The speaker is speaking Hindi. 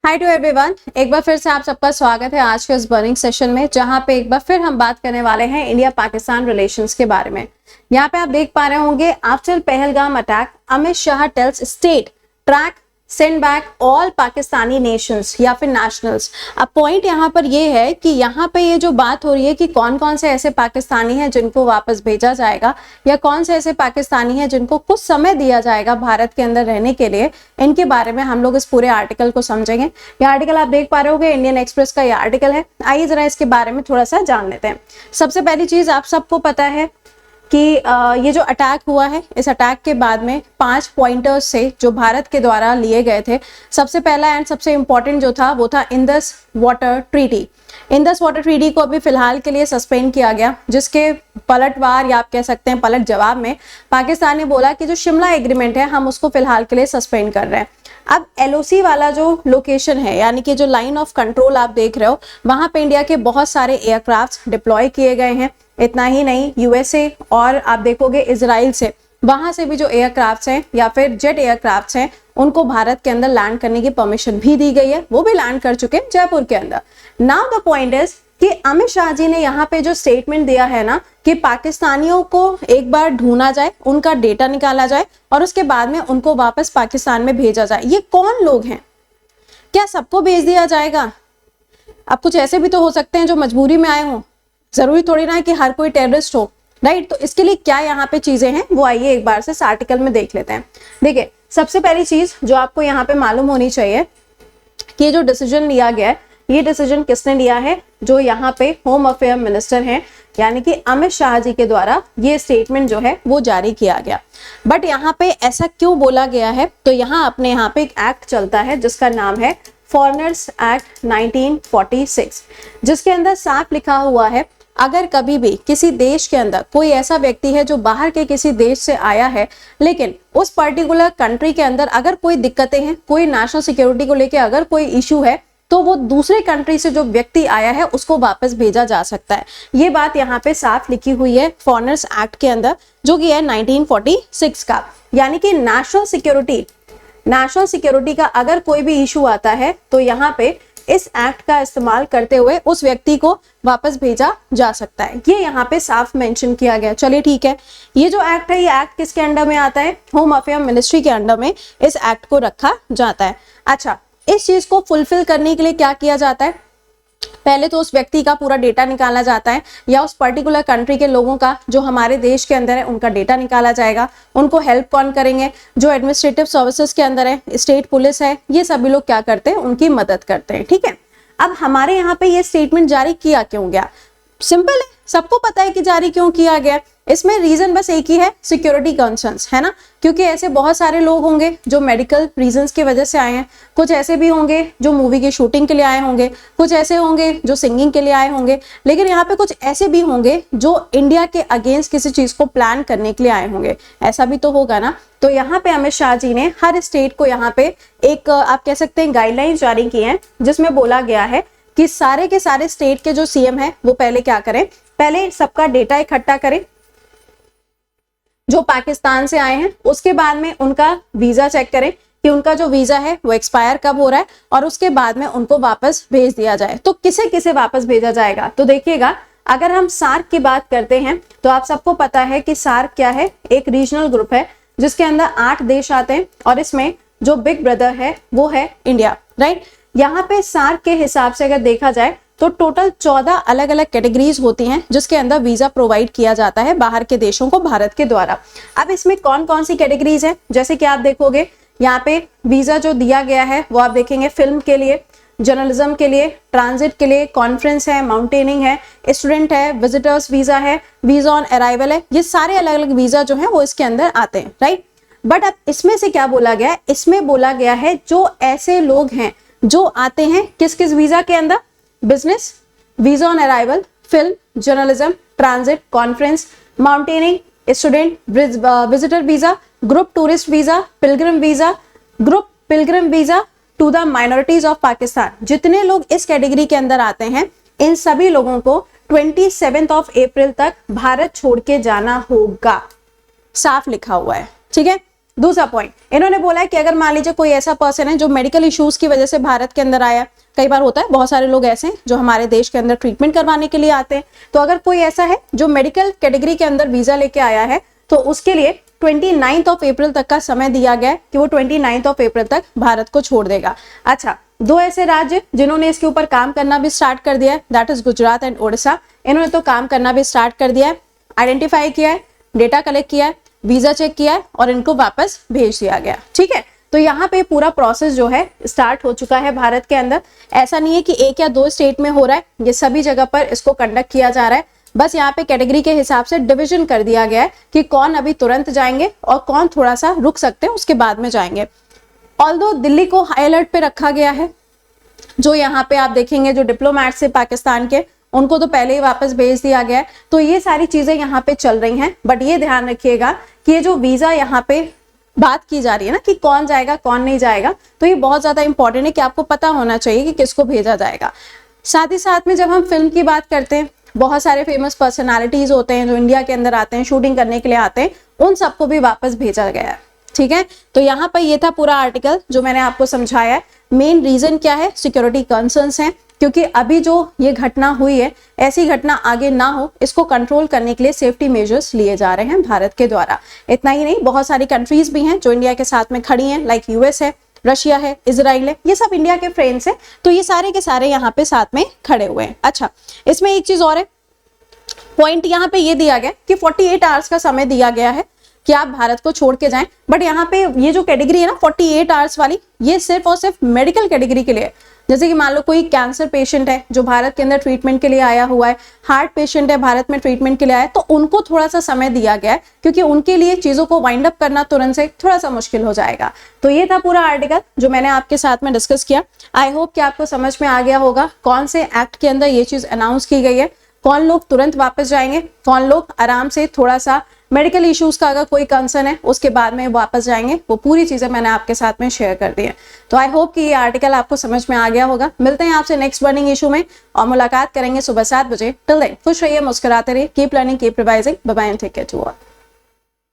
हाय टू एवरीवन, एक बार फिर से आप सबका स्वागत है आज के इस बर्निंग सेशन में, जहां पे एक बार फिर हम बात करने वाले हैं इंडिया पाकिस्तान रिलेशंस के बारे में। यहाँ पे आप देख पा रहे होंगे, after Pahalgam attack Amit Shah tells state track send back all Pakistani nations या फिर नेशनल्स। अब पॉइंट यहाँ पर ये है कि यहाँ पे ये जो बात हो रही है कि कौन कौन से ऐसे पाकिस्तानी हैं जिनको वापस भेजा जाएगा या कौन से ऐसे पाकिस्तानी हैं जिनको कुछ समय दिया जाएगा भारत के अंदर रहने के लिए, इनके बारे में हम लोग इस पूरे आर्टिकल को समझेंगे। ये आर्टिकल आप देख पा रहे होंगे, इंडियन एक्सप्रेस का ये आर्टिकल है। आइए जरा इसके बारे में थोड़ा सा जान लेते हैं। सबसे पहली चीज, आप सबको पता है कि ये जो अटैक हुआ है, इस अटैक के बाद में 5 पॉइंटर्स से जो भारत के द्वारा लिए गए थे। सबसे पहला एंड सबसे इंपॉर्टेंट जो था वो था Indus water treaty. Indus water treaty को अभी फिलहाल के लिए सस्पेंड किया गया, जिसके पलटवार या आप कह सकते हैं पलट जवाब में पाकिस्तान ने बोला कि जो शिमला एग्रीमेंट है हम उसको फिलहाल के लिए सस्पेंड कर रहे हैं। अब एलओसी वाला जो लोकेशन है, यानी कि जो लाइन ऑफ कंट्रोल आप देख रहे हो, वहां पे इंडिया के बहुत सारे एयरक्राफ्ट डिप्लॉय किए गए हैं। इतना ही नहीं, यूएसए और आप देखोगे इजराइल से, वहां से भी जो एयरक्राफ्ट हैं या फिर जेट एयरक्राफ्ट हैं, उनको भारत के अंदर लैंड करने की परमिशन भी दी गई है। वो भी लैंड कर चुके हैं जयपुर के अंदर। नाउ द पॉइंट इज कि अमित शाह जी ने यहाँ पे जो स्टेटमेंट दिया है ना कि पाकिस्तानियों को एक बार ढूंढा जाए, उनका डेटा निकाला जाए और उसके बाद में उनको वापस पाकिस्तान में भेजा जाए। ये कौन लोग हैं? क्या सबको भेज दिया जाएगा? अब कुछ ऐसे भी तो हो सकते हैं जो मजबूरी में आए हों, जरूरी थोड़ी ना है कि हर कोई टेररिस्ट हो, राइट? तो इसके लिए क्या यहाँ पे चीजें हैं वो आइए एक बार से इस आर्टिकल में देख लेते हैं। देखिए, सबसे पहली चीज जो आपको यहाँ पे मालूम होनी चाहिए कि जो डिसीजन लिया गया है, ये डिसीजन किसने लिया है? जो यहाँ पे होम अफेयर मिनिस्टर हैं, यानी कि अमित शाह जी के द्वारा ये स्टेटमेंट जो है वो जारी किया गया। बट यहाँ पे ऐसा क्यों बोला गया है? तो यहाँ अपने यहाँ पे एक एक्ट चलता है जिसका नाम है फॉरेनर्स एक्ट 1946, जिसके अंदर साफ लिखा हुआ है, अगर कभी भी किसी देश के अंदर कोई ऐसा व्यक्ति है जो बाहर के किसी देश से आया है, लेकिन उस पर्टिकुलर कंट्री के अंदर अगर कोई दिक्कतें हैं, कोई नेशनल सिक्योरिटी को लेकर अगर कोई इशू है, तो वो दूसरे कंट्री से जो व्यक्ति आया है उसको वापस भेजा जा सकता है। ये बात यहाँ पे साफ लिखी हुई है फॉरेनर्स एक्ट के अंदर, जो कि है 1946 का। यानी कि नेशनल सिक्योरिटी का अगर कोई भी इशू आता है तो यहाँ पे इस एक्ट का इस्तेमाल करते हुए उस व्यक्ति को वापस भेजा जा सकता है। ये यहाँ पे साफ मेंशन किया गया। चलिए ठीक है, ये जो एक्ट है, ये एक्ट किसके अंडर में आता है? होम अफेयर मिनिस्ट्री के अंडर में इस एक्ट को रखा जाता है। अच्छा, इस चीज को फुलफिल करने के लिए क्या किया जाता है? पहले तो उस व्यक्ति का पूरा डेटा निकाला जाता है, या उस पर्टिकुलर कंट्री के लोगों का जो हमारे देश के अंदर है उनका डेटा निकाला जाएगा। उनको हेल्प कौन करेंगे? जो एडमिनिस्ट्रेटिव सर्विसेज के अंदर है, स्टेट पुलिस है, ये सभी लोग क्या करते हैं? उनकी मदद करते हैं। ठीक है, अब हमारे यहाँ पे ये स्टेटमेंट जारी किया क्यों गया? सिंपल है, सबको पता है कि जारी क्यों किया गया। इसमें रीजन बस एक ही है, सिक्योरिटी कंसर्न्स, है ना? क्योंकि ऐसे बहुत सारे लोग होंगे जो मेडिकल रीजंस की वजह से आए हैं, कुछ ऐसे भी होंगे जो मूवी की शूटिंग के लिए आए होंगे, कुछ ऐसे होंगे जो सिंगिंग के लिए आए होंगे, लेकिन यहाँ पे कुछ ऐसे भी होंगे जो इंडिया के अगेंस्ट किसी चीज को प्लान करने के लिए आए होंगे। ऐसा भी तो होगा ना? तो यहाँ पे अमित शाह जी ने हर स्टेट को यहाँ पे एक आप कह सकते हैं गाइडलाइंस जारी की हैं, जिसमें बोला गया है कि सारे के सारे स्टेट के जो सीएम है वो पहले क्या करें? पहले सबका डेटा इकट्ठा करें जो पाकिस्तान से आए हैं। उसके बाद में उनका वीजा चेक करें कि उनका जो वीजा है वो एक्सपायर कब हो रहा है, और उसके बाद में उनको वापस भेज दिया जाए। तो किसे किसे वापस भेजा जाएगा? तो देखिएगा, अगर हम सार्क की बात करते हैं तो आप सबको पता है कि सार्क क्या है? एक रीजनल ग्रुप है जिसके अंदर 8 देश आते हैं, और इसमें जो बिग ब्रदर है वो है इंडिया, राइट? यहाँ पे सार्क के हिसाब से अगर देखा जाए तो टोटल 14 अलग अलग कैटेगरीज होती हैं जिसके अंदर वीजा प्रोवाइड किया जाता है बाहर के देशों को भारत के द्वारा। अब इसमें कौन कौन सी कैटेगरीज हैं? जैसे कि आप देखोगे यहाँ पे वीजा जो दिया गया है वो आप देखेंगे फिल्म के लिए, जर्नलिज्म के लिए, ट्रांजिट के लिए, कॉन्फ्रेंस है, माउंटेनिंग है, स्टूडेंट है, विजिटर्स वीजा है, वीजा ऑन अराइवल है। ये सारे अलग अलग वीजा जो है वो इसके अंदर आते हैं, राइट? बट अब इसमें से क्या बोला गया है? इसमें बोला गया है जो ऐसे लोग हैं जो आते हैं किस किस वीजा के अंदर? Business, visa on arrival, film, journalism, transit, conference, mountaineering, student, visitor visa, group tourist visa, pilgrim visa, group pilgrim visa to the minorities of Pakistan. जितने लोग इस कैटेगरी के अंदर आते हैं, इन सभी लोगों को 27 अप्रैल तक भारत छोड़ के जाना होगा। साफ लिखा हुआ है, ठीक है? दूसरा पॉइंट इन्होंने बोला है कि अगर मान लीजिए कोई ऐसा पर्सन है जो मेडिकल इश्यूज की वजह से भारत के अंदर आया, कई बार होता है, बहुत सारे लोग ऐसे हैं जो हमारे देश के अंदर ट्रीटमेंट करवाने के लिए आते हैं, तो अगर कोई ऐसा है जो मेडिकल कैटेगरी के अंदर वीजा लेके आया है तो उसके लिए 29 अप्रैल तक का समय दिया गया है कि वो 29 अप्रैल तक भारत को छोड़ देगा। अच्छा, दो ऐसे राज्य जिन्होंने इसके ऊपर काम करना भी स्टार्ट कर दिया है, that is Gujarat and Odisha. इन्होंने तो काम करना भी स्टार्ट कर दिया है, आइडेंटिफाई किया है, डेटा कलेक्ट किया है, वीजा चेक किया है और इनको वापस भेज दिया गया। ठीक है, तो यहाँ पे पूरा प्रोसेस जो है स्टार्ट हो चुका है भारत के अंदर। ऐसा नहीं है कि एक या दो स्टेट में हो रहा है, ये सभी जगह पर इसको कंडक्ट किया जा रहा है। बस यहाँ पे कैटेगरी के हिसाब से डिवीजन कर दिया गया है कि कौन अभी तुरंत जाएंगे और कौन थोड़ा सा रुक सकते हैं, उसके बाद में जाएंगे। ऑल्दो दिल्ली को हाई अलर्ट पे रखा गया है, जो यहाँ पे आप देखेंगे जो डिप्लोमेट्स है पाकिस्तान के, उनको तो पहले ही वापस भेज दिया गया है। तो ये सारी चीजें यहाँ पे चल रही हैं, बट ये ध्यान रखिएगा कि ये जो वीजा यहाँ पे बात की जा रही है ना कि कौन जाएगा कौन नहीं जाएगा, तो ये बहुत ज्यादा इंपॉर्टेंट है कि आपको पता होना चाहिए कि किसको भेजा जाएगा। साथ ही साथ में जब हम फिल्म की बात करते हैं, बहुत सारे फेमस पर्सनालिटीज होते हैं जो इंडिया के अंदर आते हैं, शूटिंग करने के लिए आते हैं, उन सबको भी वापस भेजा गया है। ठीक है, तो यहाँ पर ये था पूरा आर्टिकल जो मैंने आपको समझाया है। मेन रीजन क्या है, सिक्योरिटी कंसर्न्स हैं, क्योंकि अभी जो ये घटना हुई है, ऐसी घटना आगे ना हो, इसको कंट्रोल करने के लिए सेफ्टी मेजर्स लिए जा रहे हैं भारत के द्वारा। इतना ही नहीं, बहुत सारी कंट्रीज भी हैं जो इंडिया के साथ में खड़ी हैं, लाइक यूएस है, रशिया है, इजराइल है, ये सब इंडिया के फ्रेंड्स हैं, तो ये सारे के सारे यहाँ पे साथ में खड़े हुए हैं। अच्छा, इसमें एक चीज और है, पॉइंट यहाँ पे ये दिया गया कि 48 आवर्स का समय दिया गया है कि आप भारत को छोड़ के जाएं, बट यहाँ पे ये जो कैटेगरी है ना 48 आवर्स वाली, ये सिर्फ और सिर्फ मेडिकल कैटेगरी के लिए है। जैसे कि मान लो कोई कैंसर पेशेंट है जो भारत के अंदर ट्रीटमेंट के लिए आया हुआ है, हार्ट पेशेंट है भारत में ट्रीटमेंट के लिए आया, तो उनको थोड़ा सा समय दिया गया है, क्योंकि उनके लिए चीजों को वाइंड अप करना तुरंत से थोड़ा सा मुश्किल हो जाएगा। तो ये था पूरा आर्टिकल जो मैंने आपके साथ में डिस्कस किया। आई होप कि आपको समझ में आ गया होगा कौन से एक्ट के अंदर ये चीज अनाउंस की गई है, कौन लोग तुरंत वापस जाएंगे, कौन लोग आराम से थोड़ा सा मेडिकल इश्यूज का अगर कोई कंसर्न है उसके बाद में वापस जाएंगे। वो पूरी चीजें मैंने आपके साथ में शेयर कर दी है। तो आई होप कि ये आर्टिकल आपको समझ में आ गया होगा। मिलते हैं आपसे नेक्स्ट बर्निंग इशू में और मुलाकात करेंगे सुबह 7 बजे। टिल देन खुश रहिए, मुस्कुराते रहिए, keep learning, keep revising. Bye bye and take care to all.